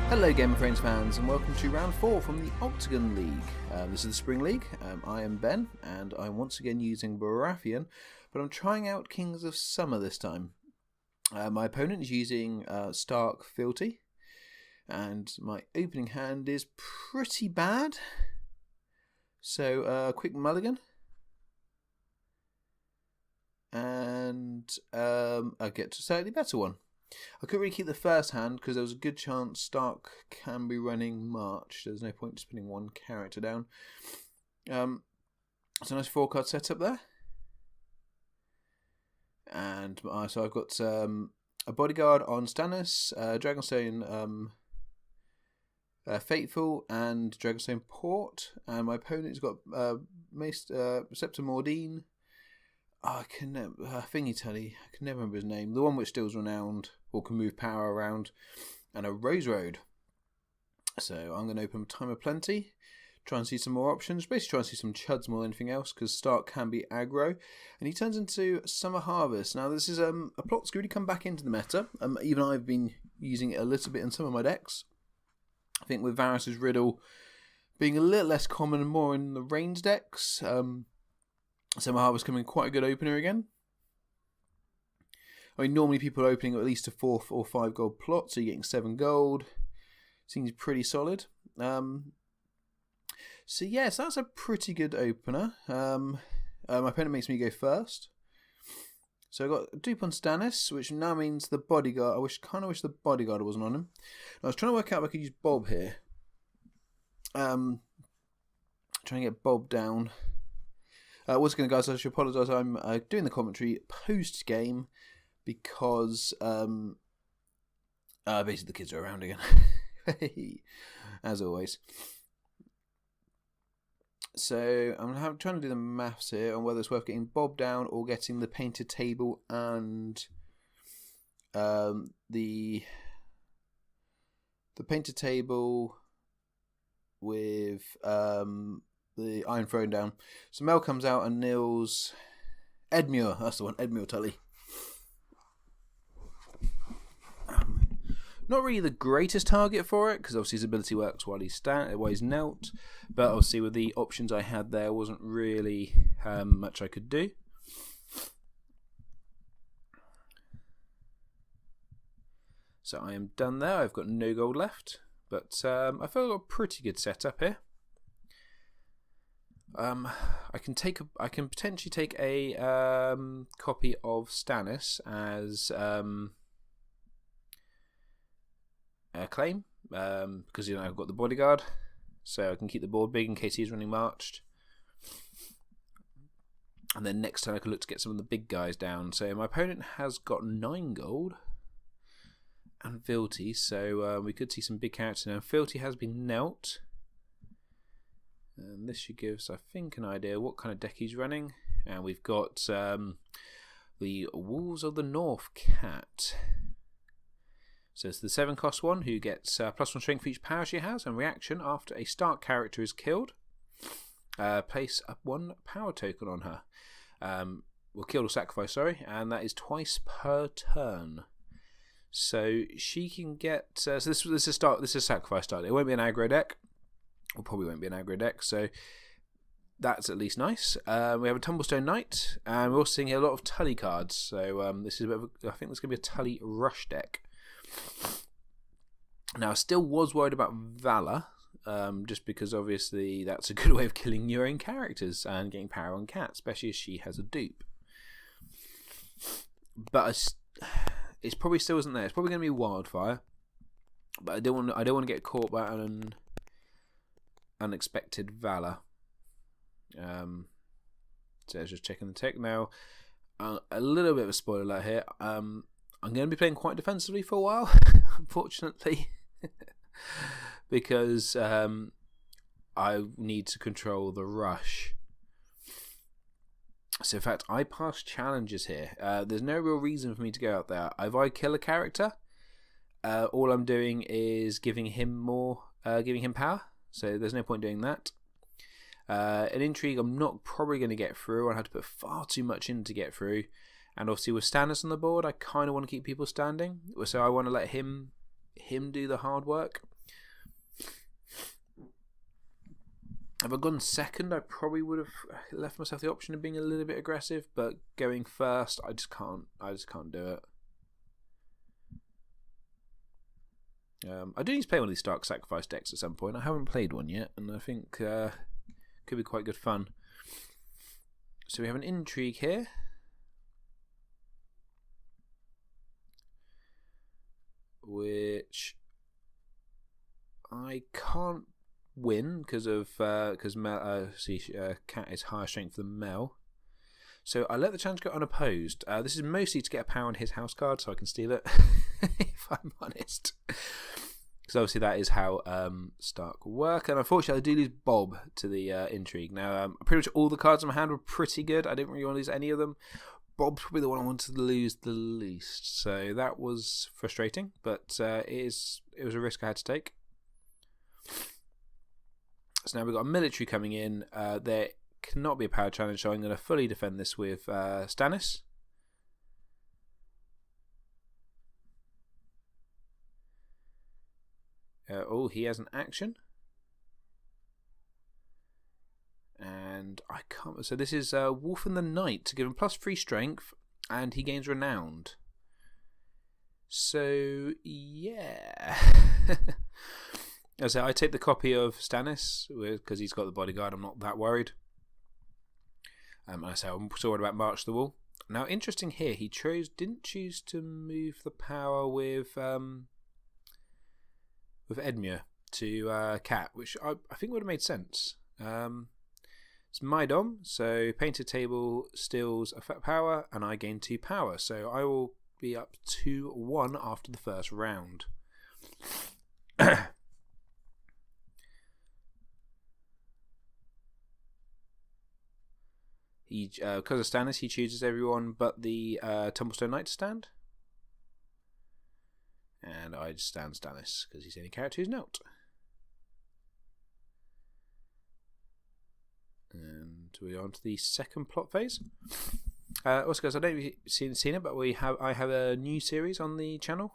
Hello Game of Thrones fans and welcome to round 4 from the OCTGN League. This is the Spring League. I am Ben and I'm once again using Baratheon, but I'm trying out Kings of Summer this time. My opponent is using Stark Fealty and my opening hand is pretty bad. So quick mulligan and I get to a slightly better one. I couldn't really keep the first hand because there was a good chance Stark can be running March. There's no point just putting one character down. It's a nice 4-card setup there. And so I've got a bodyguard on Stannis, Dragonstone Fateful, and Dragonstone Port. And my opponent's got Scepter Mordine. I can never, Thingy Tully, I can never remember his name. The one which steals renowned or can move power around, and a Rose Road. So I'm going to open Time of Plenty, try and see some more options. Basically try and see some chuds more than anything else, because Stark can be aggro. And he turns into Summer Harvest. Now this is a plot that's really come back into the meta. Even I've been using it a little bit in some of my decks. I think with Varys' Riddle being a little less common and more in the range decks, Summer Harvest coming quite a good opener again. I mean, normally people are opening at least a 4 or 5 gold plot, so you're getting 7 gold. Seems pretty solid. So yes, that's a pretty good opener. My opponent makes me go first. So I got a dupe on Stannis, which now means the bodyguard. I kind of wish the bodyguard wasn't on him. I was trying to work out if I could use Bob here. Trying to get Bob down. Once again, guys, I should apologise. I'm doing the commentary post-game because basically the kids are around again, as always. So I'm trying to do the maths here on whether it's worth getting Bob down or getting the painted table and the painted table with the Iron Throne down. So Mel comes out and nils Edmure. That's the one, Edmure Tully. Not really the greatest target for it, because obviously his ability works while he's knelt. But obviously with the options I had there, wasn't really much I could do. So I am done there. I've got no gold left. But I feel I've got a pretty good setup here. I can potentially take a copy of Stannis as a claim, because I've got the bodyguard, so I can keep the board big in case he's running marched. And then next turn I can look to get some of the big guys down. So my opponent has got 9 gold and Fealty, so we could see some big characters now. Fealty has been knelt. And this should give us, I think, an idea what kind of deck he's running. And we've got the Wolves of the North cat. So it's the 7-cost one who gets +1 strength for each power she has, and reaction after a Stark character is killed. Place 1 power token on her. Well, killed or sacrifice, sorry, and that is twice per turn. So she can get. So this is sacrifice style. It won't be an aggro deck. Or probably won't be an aggro deck, so that's at least nice. We have a Tumblestone Knight, and we're also seeing here a lot of Tully cards. So this is a bit of I think this is going to be a Tully rush deck. Now I still was worried about Valor, just because obviously that's a good way of killing your own characters and getting power on Cat, especially as she has a dupe. But it's probably still isn't there. It's probably going to be Wildfire, but I don't want to get caught by an unexpected Valor. So I was just checking the tech now. A little bit of a spoiler alert here. I'm going to be playing quite defensively for a while, unfortunately, because I need to control the rush. So in fact, I pass challenges here. There's no real reason for me to go out there. If I kill a character, all I'm doing is giving him power. So there's no point doing that. An intrigue I'm not probably going to get through. I had to put far too much in to get through. And obviously with Stannis on the board, I kind of want to keep people standing. So I want to let him do the hard work. If I'd gone second, I probably would have left myself the option of being a little bit aggressive, but going first, I just can't do it. I do need to play one of these Stark Sacrifice decks at some point. I haven't played one yet, and I think could be quite good fun. So we have an intrigue here. Which I can't win because Cat is higher strength than Mel. So I let the challenge go unopposed. This is mostly to get a power on his house card so I can steal it, if I'm honest. Because obviously that is how Stark work. And unfortunately I do lose Bob to the intrigue. Now pretty much all the cards in my hand were pretty good. I didn't really want to lose any of them. Bob's probably the one I wanted to lose the least. So that was frustrating. But it was a risk I had to take. So now we've got a military coming in. There cannot be a power challenge, so I'm going to fully defend this with Stannis. He has an action. And I can't. So this is Wolf and the Knight to give him +3 strength, and he gains Renowned. So, yeah. So I take the copy of Stannis because he's got the bodyguard. I'm not that worried. And I say I'm so worried about March the Wall. Now, interesting here, he didn't choose to move the power with Edmure to Cat, which I think would have made sense. It's my dom, so Painted Table steals a power, and I gain 2 power. So I will be up 2-1 after the first round. Because of Stannis, he chooses everyone but the Tumblestone Knight to stand. And I just stand Stannis because he's the only character who's not. And we're on to the second plot phase. Also, guys, I don't know if you've seen it, but I have a new series on the channel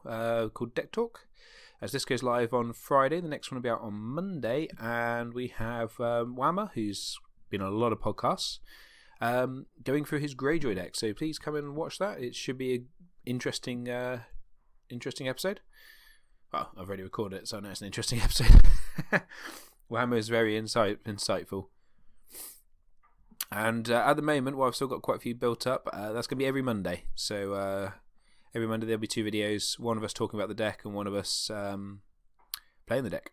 called Deck Talk. As this goes live on Friday, the next one will be out on Monday, and we have Whammer, who's been on a lot of podcasts, going through his Greyjoy deck. So please come and watch that. It should be an interesting episode. Well, I've already recorded it, so I know it's an interesting episode. Whammer is very insightful. And at the moment, I've still got quite a few built up, that's going to be every Monday. So every Monday there'll be 2 videos, one of us talking about the deck and one of us playing the deck.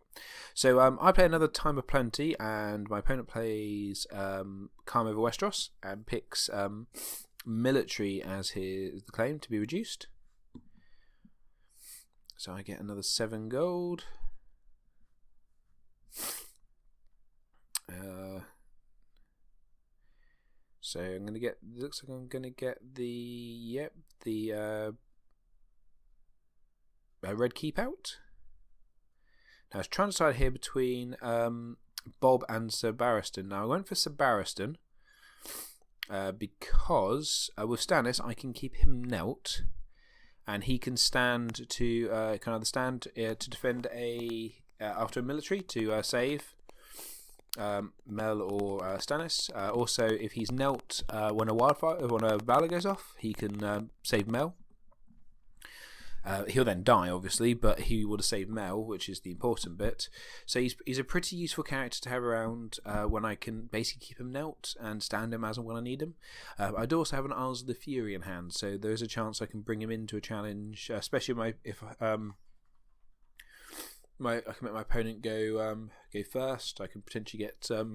So I play another Time of Plenty, and my opponent plays Calm Over Westeros and picks Military as his claim to be reduced. So I get another 7 gold. So I'm going to get, looks like I'm going to get the red keep out. Now I was trying to decide here between Bob and Sir Barristan. Now I went for Sir Barristan because with Stannis I can keep him knelt, and he can stand to to defend after a military to save Mel or Stannis. Also, if he's knelt when a battle goes off, he can save Mel. He'll then die, obviously, but he would have saved Mel, which is the important bit. So he's a pretty useful character to have around when I can basically keep him knelt and stand him as and when I need him. I do also have an Isles of the Fury in hand, so there's a chance I can bring him into a challenge, especially if I can make my opponent go first. I can potentially get a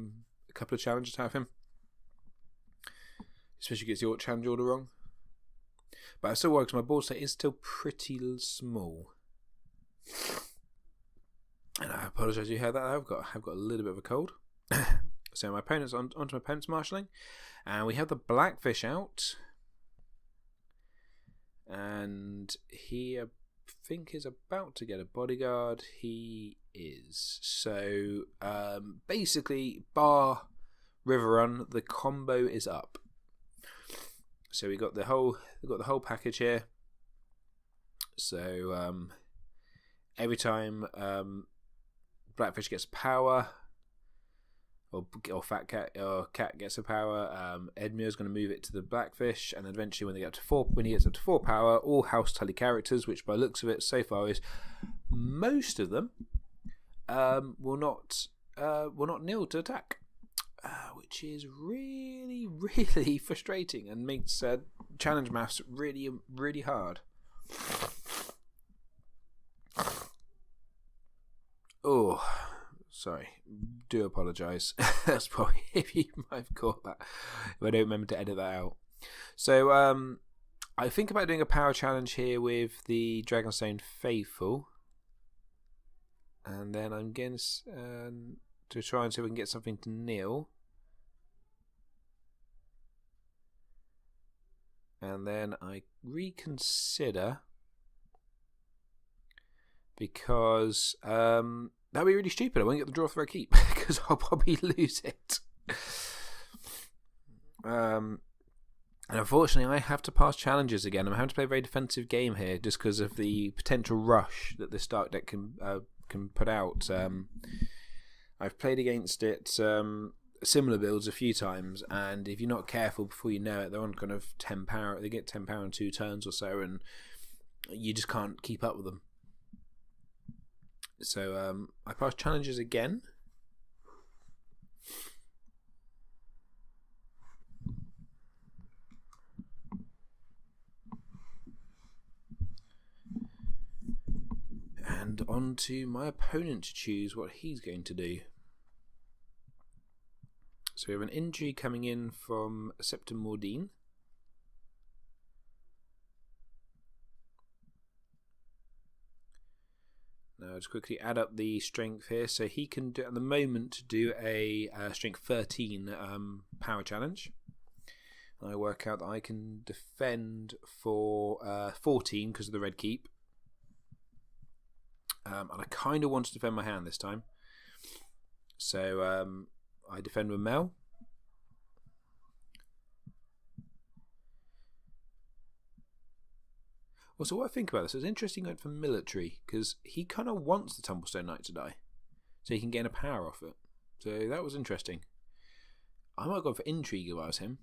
couple of challenges out of him, especially if he gets the challenge order wrong. But I still work because my board state is still pretty small. And I apologise you heard that. I've got a little bit of a cold. So my opponent's onto my opponent's marshalling, and we have the Blackfish out, and he I think is about to get a bodyguard. He is. So basically, bar River Run, the combo is up. So we've got the whole package here. So every time Blackfish gets power, or Fat Cat or Cat gets a power. Edmure's going to move it to the Blackfish, and eventually when he gets up to 4 power, all House Tully characters, which by looks of it so far is most of them, will not kneel to attack, which is really, really frustrating and makes challenge maths really, really hard. Oh, sorry. Do apologise. That's probably if you might have caught that. If I don't remember to edit that out. So I think about doing a power challenge here with the Dragonstone Faithful, and then I'm going to try and see if we can get something to kneel. And then I reconsider, because that'd be really stupid. I won't get the draw for a keep because I'll probably lose it. And unfortunately, I have to pass challenges again. I'm having to play a very defensive game here just because of the potential rush that this Dark deck can put out. I've played against it. Similar builds a few times, and if you're not careful, before you know it, they're on kind of 10 power. They get 10 power in 2 turns or so, and you just can't keep up with them. So I pass challenges again. And on to my opponent to choose what he's going to do. So we have an injury coming in from Septim Mordine. Now I'll just quickly add up the strength here. So he can do, at the moment, do a strength 13 power challenge. And I work out that I can defend for 14 because of the red keep. And I kind of want to defend my hand this time. So I defend with Mel. Also, what I think about this is interesting going for military, because he kind of wants the Tumblestone Knight to die, so he can gain a power off it. So that was interesting. I might go for intrigue if I was him.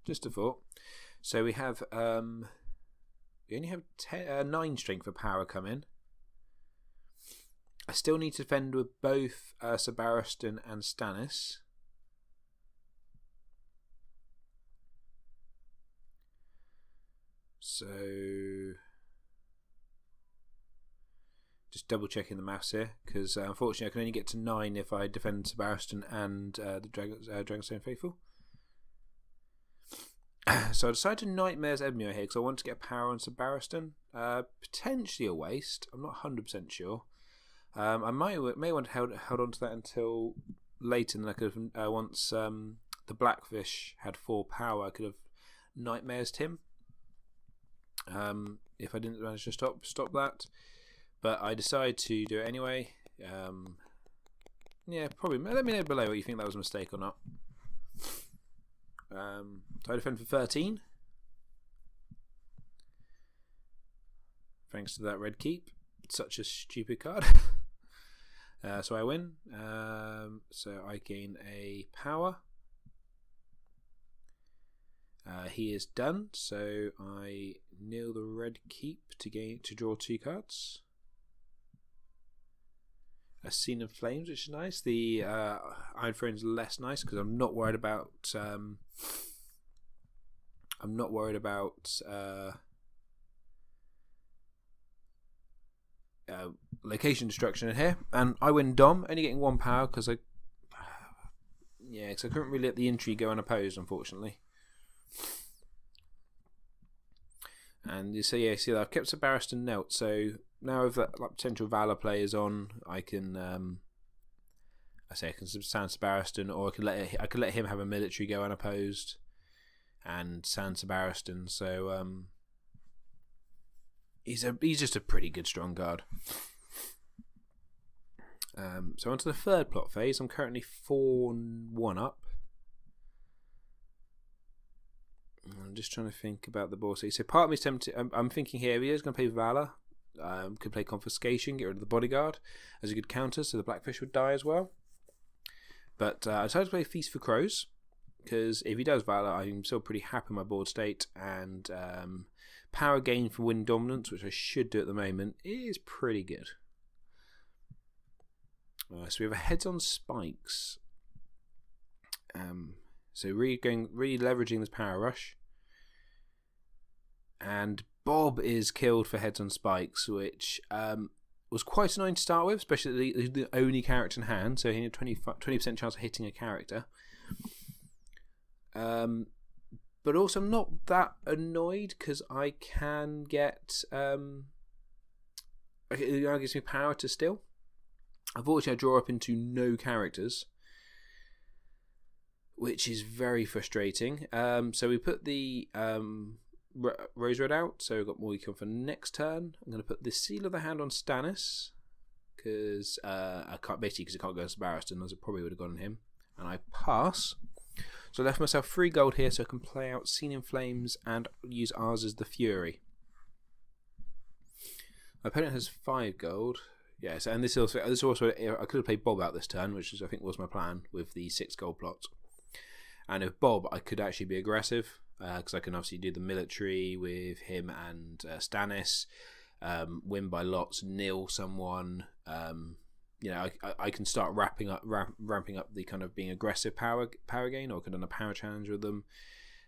Just a thought. So we have we only have 9 strength for power come in. I still need to defend with both Sir Barristan and Stannis. So just double checking the maths here, because unfortunately I can only get to 9 if I defend Sir Barristan and the Dragonstone Faithful. So I decided to Nightmares Edmure here because I want to get power on Sir Barristan. Potentially a waste. I'm not 100% sure. I may want to hold on to that until later, and I could have once the Blackfish had 4 power, I could have Nightmares him. If I didn't manage to stop that, but I decided to do it anyway. Yeah, probably. Let me know below what you think that was a mistake or not. So I defend for 13. Thanks to that red keep. It's such a stupid card. So I win. So I gain a power. He is done. So I kneel the red keep to draw 2 cards. A Scene of Flames, which is nice. The Iron Throne is less nice because I'm not worried about. Location destruction in here, and I win Dom, only getting 1 power because I couldn't really let the intrigue go unopposed, unfortunately. And you see, I've kept Sir Barristan knelt, so now if that potential Valor play is on, I can stand Sir Barristan, or I could let him have a military go unopposed and stand Sir Barristan. So he's just a pretty good strong card. So on to the third plot phase. I'm currently 4-1 up. I'm just trying to think about the board. So part of me is tempted. I'm thinking here he is going to play Valor, Could play Confiscation, get rid of the Bodyguard as a good counter, so the Blackfish would die as well. But I decided to play Feast for Crows, because if he does Valor, I'm still pretty happy with my board state, and power gain for Wind Dominance, which I should do at the moment, is pretty good. So we have a Heads on Spikes. So really leveraging this Power Rush. And Bob is killed for Heads on Spikes, which was quite annoying to start with, especially the only character in hand, so he had a 20% chance of hitting a character. But also I'm not that annoyed, because I can get it gives me power to steal. Unfortunately I draw up into no characters, which is very frustrating. So we put the Rose Red out, so we've got more econ for next turn. I'm going to put the Seal of the Hand on Stannis, because I can't go against Barristan, as I probably would have gone on him, and I pass. So I left myself 3 gold here, so I can play out Scene in Flames and use ours as the Fury. My opponent has 5 gold. Yes, and this also I could have played Bob out this turn, which I think was my plan with the 6 gold plot. And if Bob, I could actually be aggressive, because I can obviously do the military with him and Stannis, win by lots, nil someone. I can start ramping up the kind of being aggressive power gain, or I could have done a power challenge with them,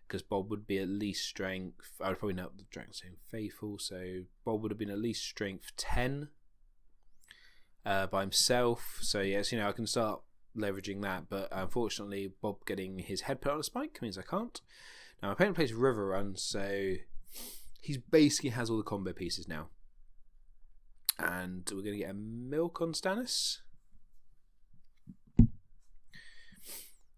because Bob would be at least strength. I would probably not the Dragon saying Faithful, so Bob would have been at least strength 10 by himself. So yes, I can start leveraging that, but unfortunately Bob getting his head put on a spike means I can't. Now my opponent plays River Run, so he basically has all the combo pieces now. And we're going to get a Milk on Stannis,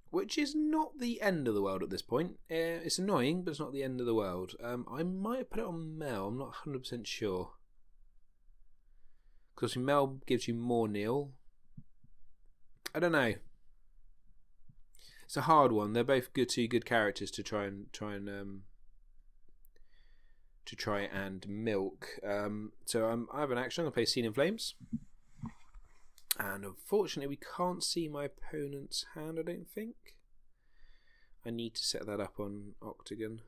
which is not the end of the world at this point. It's annoying, but it's not the end of the world. I might have put it on Mel, I'm not 100% sure. Because Mel gives you more Neil. I don't know. It's a hard one. They're both two good characters to try and milk. So I have an action. I'm going to play Scene in Flames, and unfortunately we can't see my opponent's hand, I don't think. I need to set that up on OCTGN.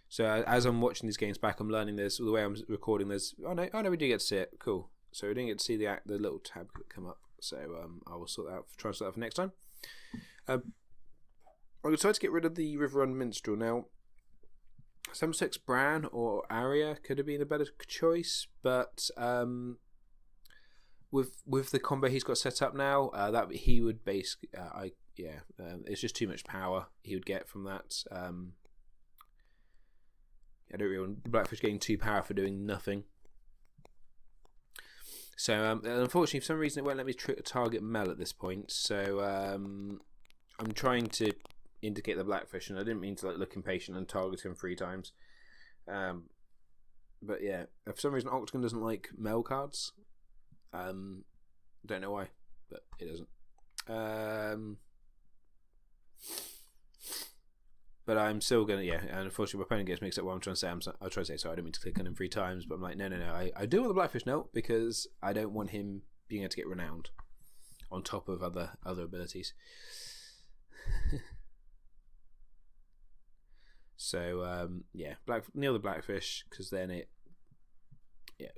So as I'm watching these games back, I'm learning this. The way I'm recording this, oh no, we do get to see it. Cool. So we didn't get to see the little tab come up. So I will try and sort that out for next time. I decided to get rid of the River Run Minstrel. Now, 7/6 Bran or Arya could have been a better choice, but with the combo he's got set up now, that he would basically, it's just too much power he would get from that. I don't really want Blackfish getting 2 power for doing nothing. So unfortunately, for some reason, it won't let me target Mel at this point. So I'm trying to indicate the Blackfish, and I didn't mean to look impatient and target him 3 times. But yeah, for some reason, OCTGN doesn't like Mel cards. Don't know why, but it doesn't. But I'm still gonna, and unfortunately my opponent gets mixed up what I'm trying to say. I'll try to say sorry, I don't mean to click on him 3 times, but I'm like, no, I do want the Blackfish note, because I don't want him being able to get renowned on top of other abilities. So kneel the Blackfish, because then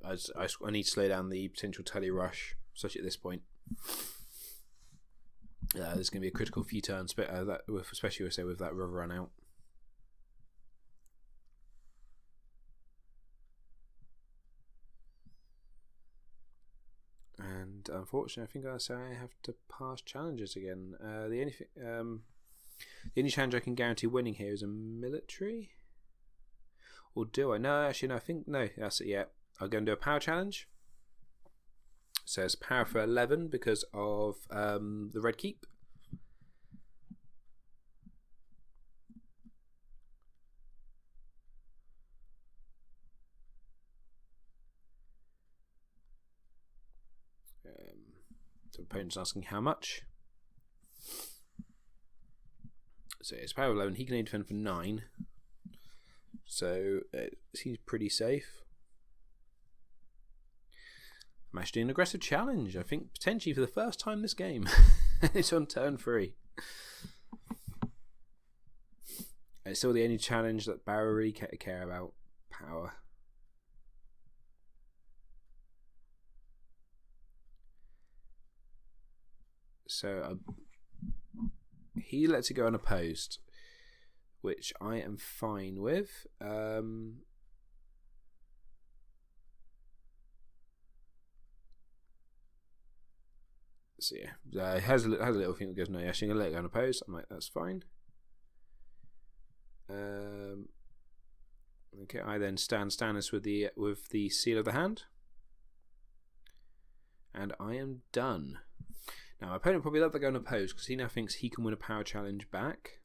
I need to slow down the potential Tully rush, especially at this point. There's going to be a critical few turns, especially with that River Run out. And unfortunately, I think I have to pass challenges again. The only challenge I can guarantee winning here is a military. Or do I? No, actually, no. I think no. That's it. Yeah, I'm going to do a power challenge. So it's power for 11 because of the Red Keep. The opponent's asking how much. So it's power 11. He can only defend for 9. So it seems pretty safe. I'm actually doing an aggressive challenge. I think potentially for the first time this game. It's on turn 3. It's still the only challenge that Bara really care about. Power. So he lets it go unopposed, which I am fine with. So yeah, it has a little thing that goes, no, you're actually going to let it go unopposed. I'm like, that's fine. Okay, I then stand Stannis with the seal of the hand, and I am done. Now my opponent probably let that go unopposed because he now thinks he can win a power challenge back.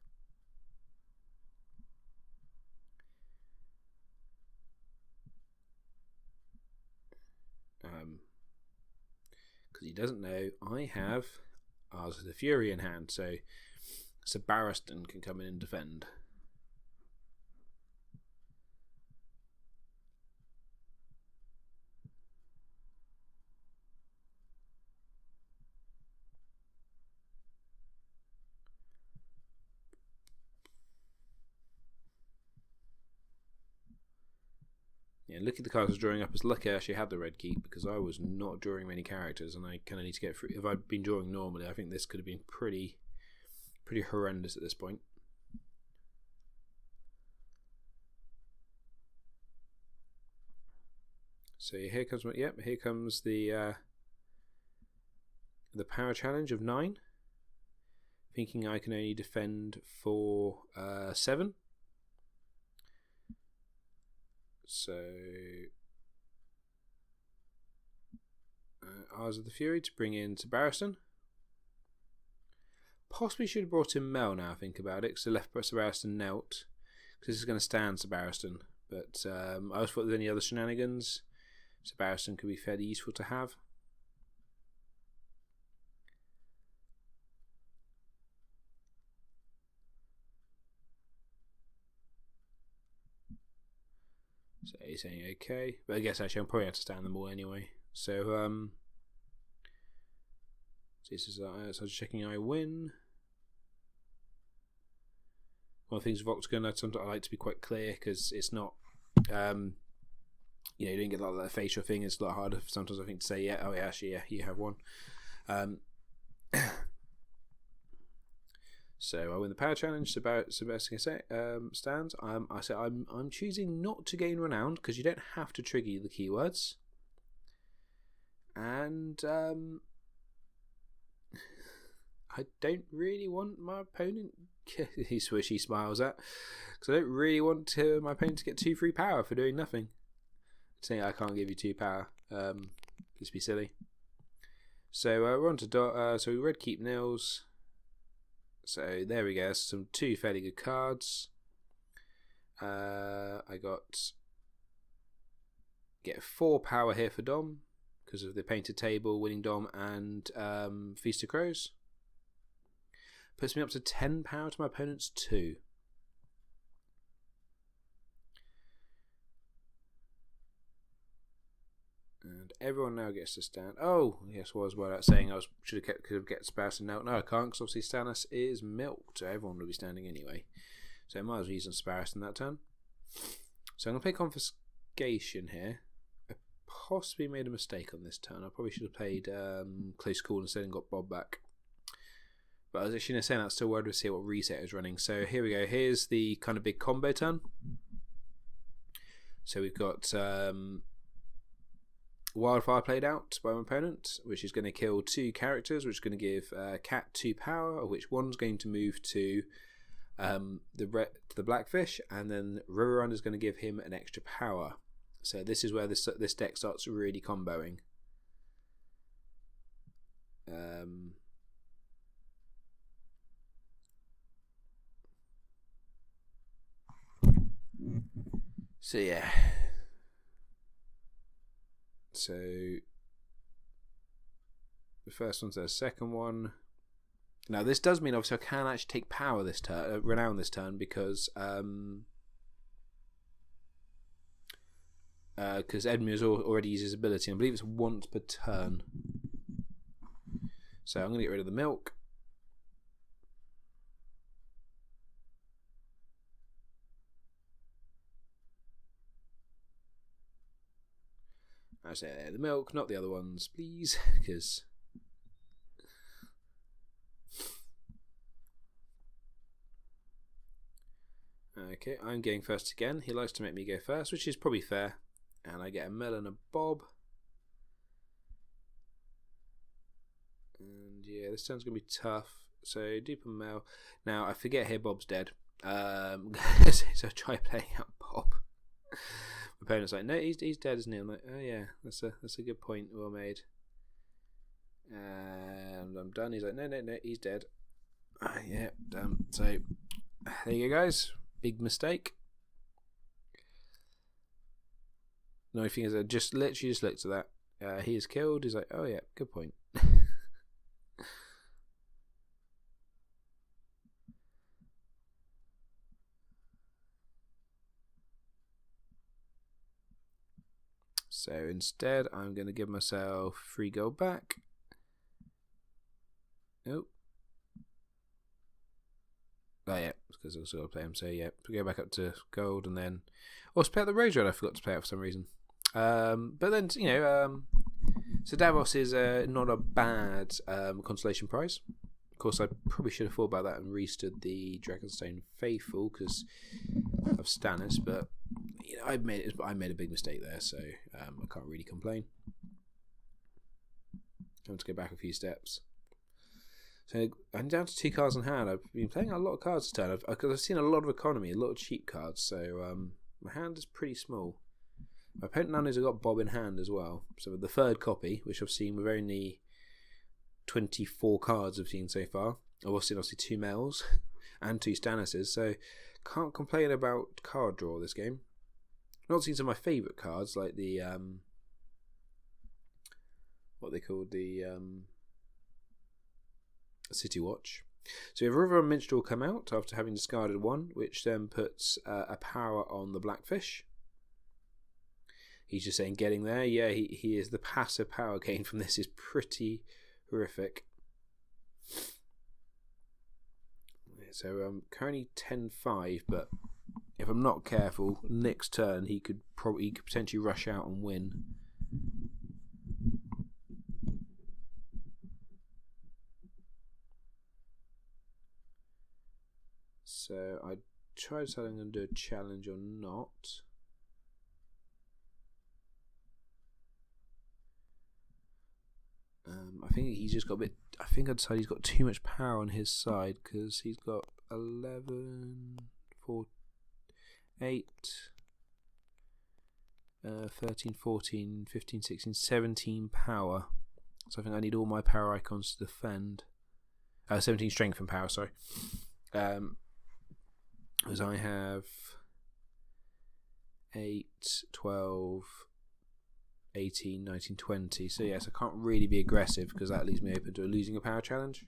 Because he doesn't know I have Eyes of the Fury in hand, so Barristan can come in and defend. Yeah, look at the cards I was drawing up. It's lucky I actually had the red keep because I was not drawing many characters, and I kind of need to get through. If I'd been drawing normally, I think this could have been pretty horrendous at this point. So here comes here comes the power challenge of 9. Thinking I can only defend for 7. So Eyes of the Fury to bring in Barristan. Possibly should have brought in Mel now I think about it, because I left Barristan knelt, because this is going to stand Barristan. But I always thought there's any other shenanigans, Barristan could be fairly useful to have. So he's saying okay, but I guess actually I'm probably have to stand them all anyway. So this is so I'm just checking I win. One of the things with Octagon, I like to be quite clear because it's not, you don't get that facial thing. It's a lot harder sometimes I think to say actually you have one. So I win the power challenge. Sebastian stands. I say I'm choosing not to gain renown because you don't have to trigger the keywords. And I don't really want my opponent. He smiles at because I don't really want my opponent to get 2 free power for doing nothing. Saying I can't give you 2 power. Just be silly. So we're on to so we red keep nils. So there we go, some 2 fairly good cards. I get 4 power here for Dom because of the painted table, winning Dom, and Feast of Crows. Puts me up to 10 power to my opponent's 2. And everyone now gets to stand. Oh, yes, was what I was saying. Could have get Sebastian now. No, I can't because obviously Stannis is milked, so everyone will be standing anyway. So I might as well use on Sebastian that turn. So I'm going to play Confiscation here. I possibly made a mistake on this turn. I probably should have played Close Call instead and got Bob back. But I was actually saying that, still worried to see what reset is running. So here we go. Here's the kind of big combo turn. So we've got Wildfire played out by my opponent, which is going to kill 2 characters, which is going to give Cat 2 power, of which one's going to move to the Blackfish, and then Riverrun is going to give him an extra power. So this is where this deck starts really comboing. So yeah. So the first one's the second one. Now this does mean obviously I can actually take power this turn, renown this turn, because because Edmure already uses his ability. I believe it's once per turn. So I'm going to get rid of the milk. I say the milk, not the other ones, please, because okay, I'm going first again. He likes to make me go first, which is probably fair. And I get a Mel and a Bob. And yeah, this turn's going to be tough. So dupe and Mel. Now, I forget here Bob's dead. So I try playing out Bob. My opponent's like, no, he's dead, isn't he? I'm like, oh yeah, that's a good point, well made. And I'm done. He's like, no, he's dead. Yeah, damn. So there you go, guys. Big mistake. No, thing is, I just literally just looked at that. He is killed. He's like, oh yeah, good point. So instead, I'm going to give myself 3 gold back. Oh. Oh yeah, because I was going to play him. So yeah, go back up to gold and then... Also play out the Rose Red, I forgot to play out for some reason. But then, you know, so Davos is not a bad consolation prize. Of course, I probably should have thought about that and restood the Dragonstone Faithful because of Stannis, but you know, I made a big mistake there, so I can't really complain. I have to go back a few steps. So I'm down to 2 cards in hand. I've been playing a lot of cards this turn because I've seen a lot of economy, a lot of cheap cards, so my hand is pretty small. My opponent now knows I've got Bob in hand as well. So with the 3rd copy, which I've seen with only 24 cards I've seen so far, I've also seen obviously 2 Mels and 2 Stannises, so can't complain about card draw this game. Not seen some of my favourite cards like the what they called the City Watch. So we have River and Minstrel come out after having discarded 1, which then puts a power on the Blackfish. He's just saying getting there. Yeah, he is. The passive power gain from this is pretty horrific. So I'm currently 10-5, but if I'm not careful, next turn he could potentially rush out and win. So I tried deciding I'm going to do a challenge or not. I think he's just got a bit. I think I decided he's got too much power on his side because he's got 11, 4, 8, 13, 14, 15, 16, 17 power. So I think I need all my power icons to defend. 17 strength and power, sorry. As I have 8, 12, 18, 19, 20. So yes, I can't really be aggressive because that leaves me open to losing a power challenge.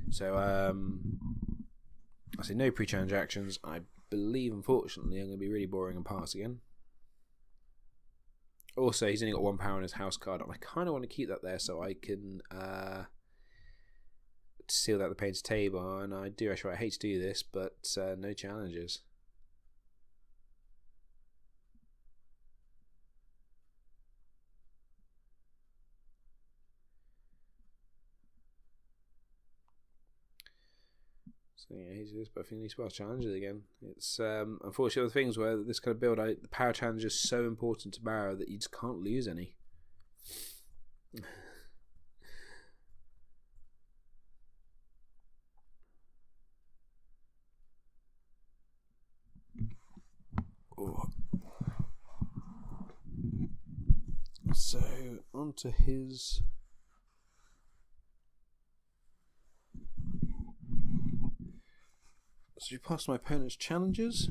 So I say no pre-challenge actions. I believe, unfortunately, I'm going to be really boring and pass again. Also, he's only got 1 power on his house card, and I kind of want to keep that there so I can seal out the painted table. And I do actually, I hate to do this, but no challenges. So yeah, he's just, but I think he's well challenges again. It's unfortunately the things where this kind of build, the power challenge is so important to Bara that you just can't lose any. Oh. So onto his. So you pass my opponent's challenges.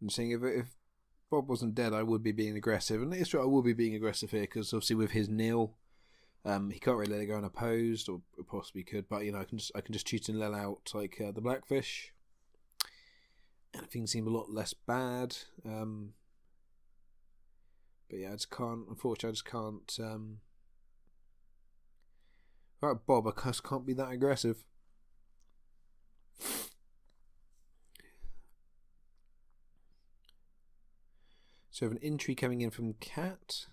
I'm saying if Bob wasn't dead, I would be being aggressive, and it's true, I will be being aggressive here because obviously with his nil, he can't really let it go unopposed, or possibly could, but you know I can just cheat and let out like the Blackfish, and things seem a lot less bad. But yeah, I just can't. Unfortunately, I just can't. Right, Bob, I just can't be that aggressive. So we have an entry coming in from Cat.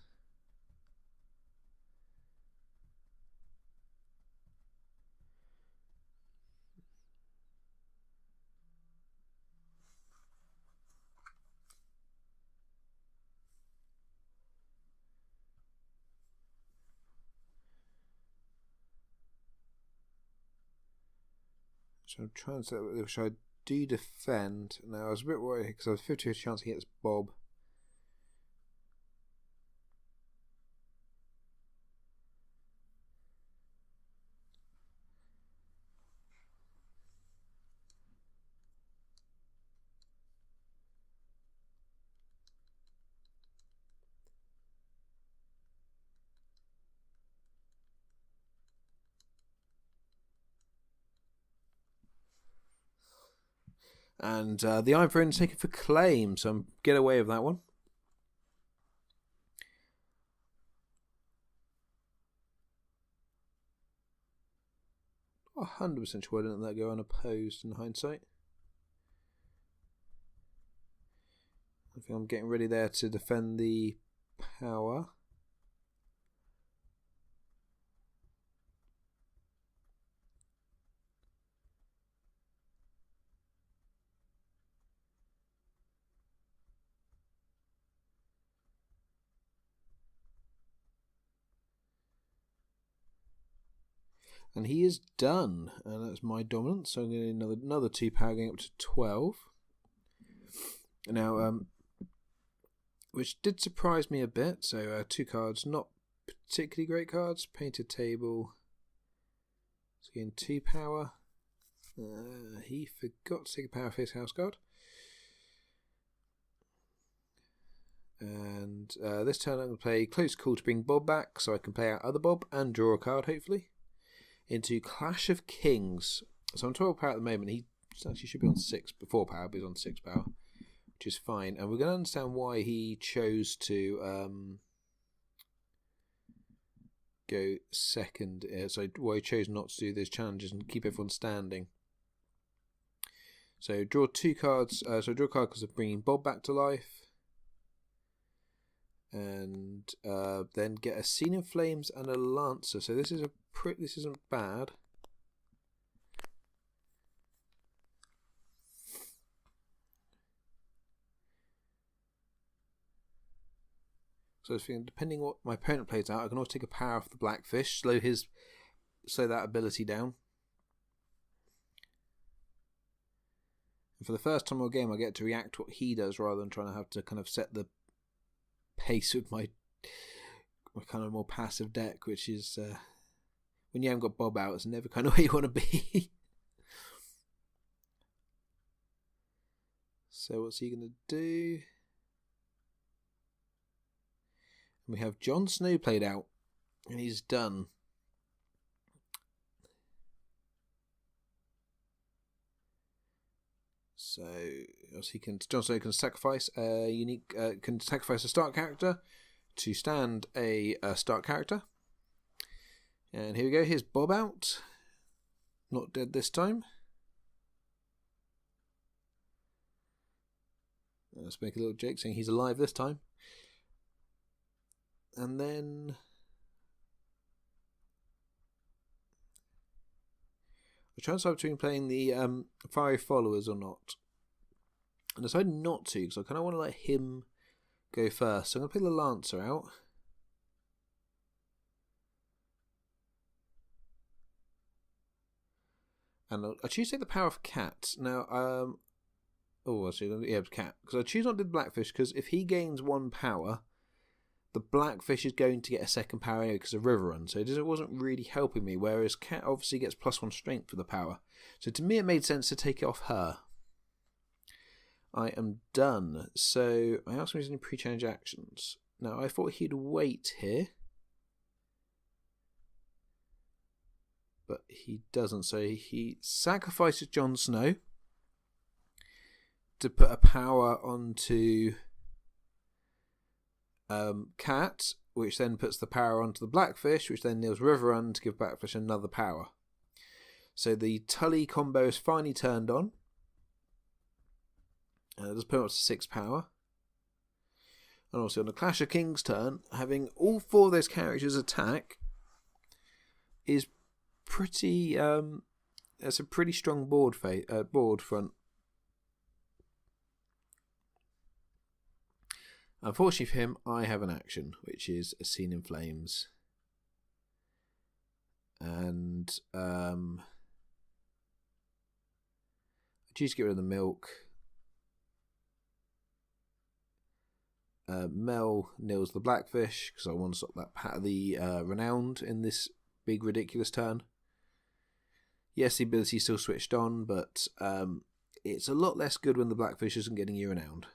So I'm trying to say which I do defend. Now I was a bit worried because I was 50% chance he hits Bob. And the iPhone is taken for claim, so I'm get away with that one. Oh, 100% sure I didn't let that go unopposed in hindsight. I think I'm getting ready there to defend the power. And he is done, and that's my dominance. So I'm going to another 2 power going up to 12. Now, which did surprise me a bit. So 2 cards, not particularly great cards. Painted Table. So again, 2 power. He forgot to take a power face house card. And this turn I'm going to play Close Call to bring Bob back, so I can play out other Bob and draw a card, hopefully. Into Clash of Kings. So I'm 12 power at the moment. He actually should be on 6 before power, but he's on 6 power, which is fine. And we're going to understand why he chose to go second. So why he chose not to do those challenges and keep everyone standing. So draw 2 cards. So draw a card because of bringing Bob back to life. And then get a Scene in Flames and a Lancer. So this is this isn't bad. So I was thinking, depending what my opponent plays out, I can also take a power off the Blackfish, slow that ability down. And for the first time all game, I get to react to what he does rather than trying to have to kind of set the pace with my kind of more passive deck, which is when you haven't got Bob out, it's never kind of where you want to be. So what's he going to do? And we have Jon Snow played out, and he's done. So obviously Jon Snow can sacrifice a unique, can sacrifice a start character to stand a start character. And here we go. Here's Bob out, not dead this time. Let's make a little joke saying he's alive this time. And then I try to decide between playing the Fiery Followers or not. And I decided not to because I kind of want to let him go first. So I'm going to play the Lancer out. And I choose to take the power of Cat. Now, yeah, Cat. Because I choose not to do the Blackfish because if he gains 1 power, the Blackfish is going to get a 2nd power anyway because of River Run. So it wasn't really helping me. Whereas Cat obviously gets +1 strength for the power. So to me, it made sense to take it off her. I am done. So I asked him if there's any pre-challenge actions. Now I thought he'd wait here, but he doesn't. So he sacrifices Jon Snow to put a power onto Cat, which then puts the power onto the Blackfish, which then kneels Riverrun to give Blackfish another power. So the Tully combo is finally turned on. Let's put it up to 6 power. And also on the Clash of Kings turn, having all 4 of those characters attack is pretty. That's a pretty strong board front. Unfortunately for him, I have an action, which is a Scene in Flames. And I choose to get rid of the milk. Mel nils the Blackfish because I want to stop the Renowned in this big ridiculous turn. Yes, the ability is still switched on, but it's a lot less good when the Blackfish isn't getting you Renowned.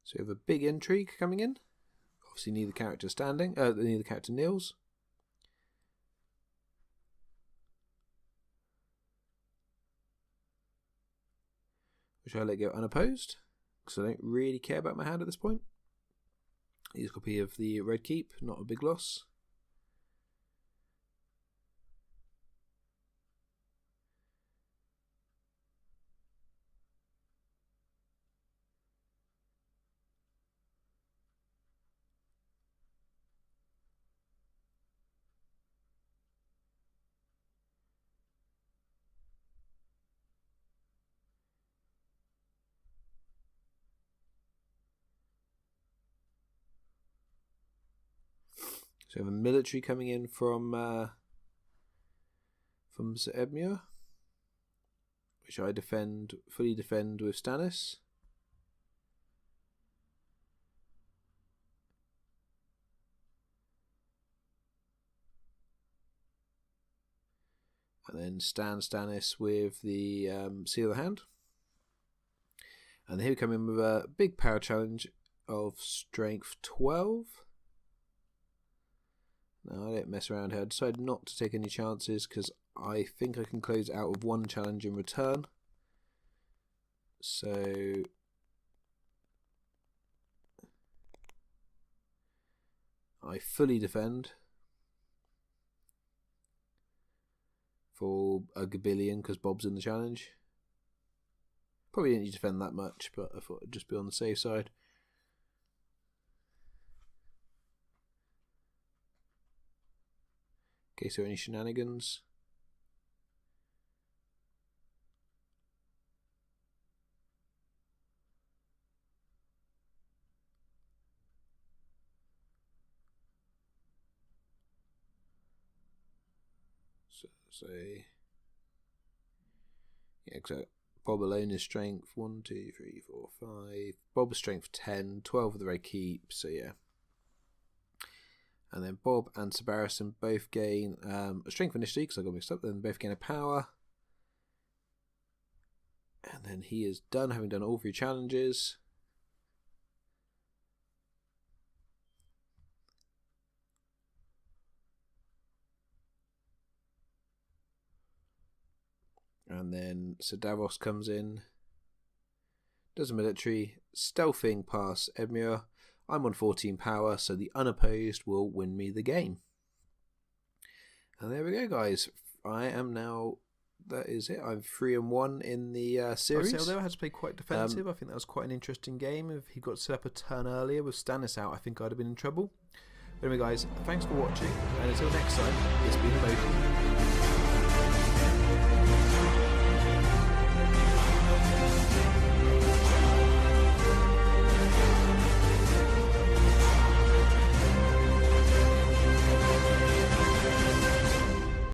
So we have a big intrigue coming in. Obviously neither character standing, neither character kneels. Which I let go unopposed, because I don't really care about my hand at this point. Here's a copy of the Red Keep, not a big loss. So we have a military coming in from Sir Edmure, which I fully defend with Stannis. And then Stannis with the Seal of the Hand. And here we come in with a big power challenge of Strength 12. No, I don't mess around here. I decided not to take any chances because I think I can close out with 1 challenge in return. So I fully defend for a gabillion because Bob's in the challenge. Probably didn't need to defend that much, but I thought I'd just be on the safe side. Okay, so any shenanigans? So yeah, because Bob alone is strength 1, 2, 3, 4, 5. Bob's strength 10, 12 of the Red Keep. So yeah. And then Bob and Sir Barristan both gain a strength initially because I got mixed up. Then both gain a power. And then he is done, having done all 3 challenges. And then Sir Davos comes in, does a military, stealthing past Edmure. I'm on 14 power, so the unopposed will win me the game. And there we go, guys. I am now, that is it. I'm 3-1 in the series. Although I had to play quite defensive, I think that was quite an interesting game. If he got set up a turn earlier with Stannis out, I think I'd have been in trouble. But anyway, guys, thanks for watching, and until next time, it's been Emotion.